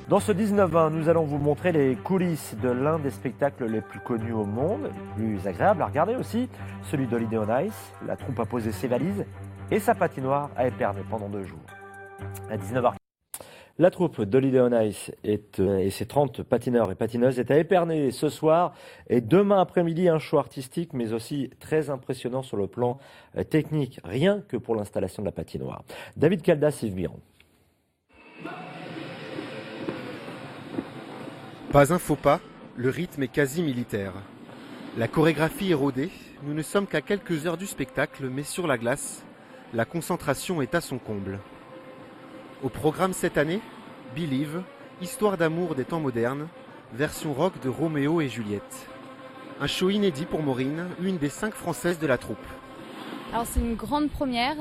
Dans ce 19-20, nous allons vous montrer les coulisses de l'un des spectacles les plus connus au monde, les plus agréables à regarder aussi, celui d'Holiday on Ice. La troupe a posé ses valises et sa patinoire a Épernay pendant 2 jours. À 19h, la troupe d'Holiday on Ice et ses 30 patineurs et patineuses est à Épernay ce soir et demain après-midi un show artistique mais aussi très impressionnant sur le plan technique, rien que pour l'installation de la patinoire. David Caldas, Yves Biron. Pas un faux pas, le rythme est quasi militaire. La chorégraphie est rodée, nous ne sommes qu'à quelques heures du spectacle, mais sur la glace, la concentration est à son comble. Au programme cette année, Believe, histoire d'amour des temps modernes, version rock de Roméo et Juliette. Un show inédit pour Maureen, une des 5 françaises de la troupe. Alors c'est une grande première.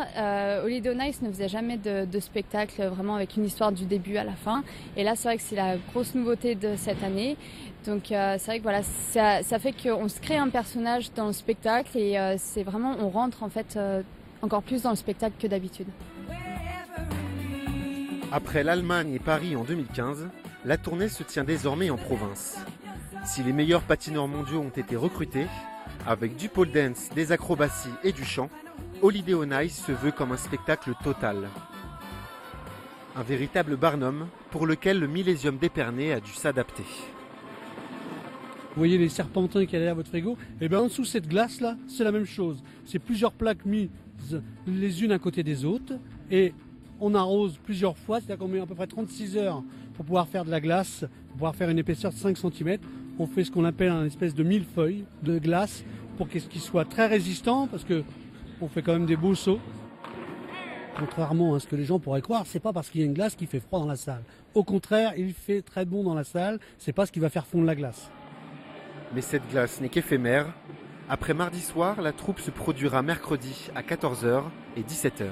Holiday on Ice ne faisait jamais de spectacle vraiment avec une histoire du début à la fin. Et là c'est vrai que c'est la grosse nouveauté de cette année. Donc c'est vrai que voilà, ça fait qu'on se crée un personnage dans le spectacle et c'est vraiment, on rentre en fait encore plus dans le spectacle que d'habitude. Après l'Allemagne et Paris en 2015, la tournée se tient désormais en province. Si les meilleurs patineurs mondiaux ont été recrutés, avec du pole dance, des acrobaties et du chant, Holiday on Ice se veut comme un spectacle total. Un véritable Barnum pour lequel le Millésium d'Épernay a dû s'adapter. Vous voyez les serpentins qu'il y a derrière votre frigo, et bien en dessous de cette glace là, c'est la même chose. C'est plusieurs plaques mises les unes à côté des autres et on arrose plusieurs fois, c'est-à-dire qu'on met à peu près 36 heures pour pouvoir faire de la glace, pour pouvoir faire une épaisseur de 5 cm. On fait ce qu'on appelle un espèce de millefeuille de glace pour qu'il soit très résistant parce que on fait quand même des beaux sauts. Contrairement à ce que les gens pourraient croire, c'est pas parce qu'il y a une glace qu'il fait froid dans la salle. Au contraire, il fait très bon dans la salle, c'est pas ce qui va faire fondre la glace. Mais cette glace n'est qu'éphémère. Après mardi soir, la troupe se produira mercredi à 14h et 17h.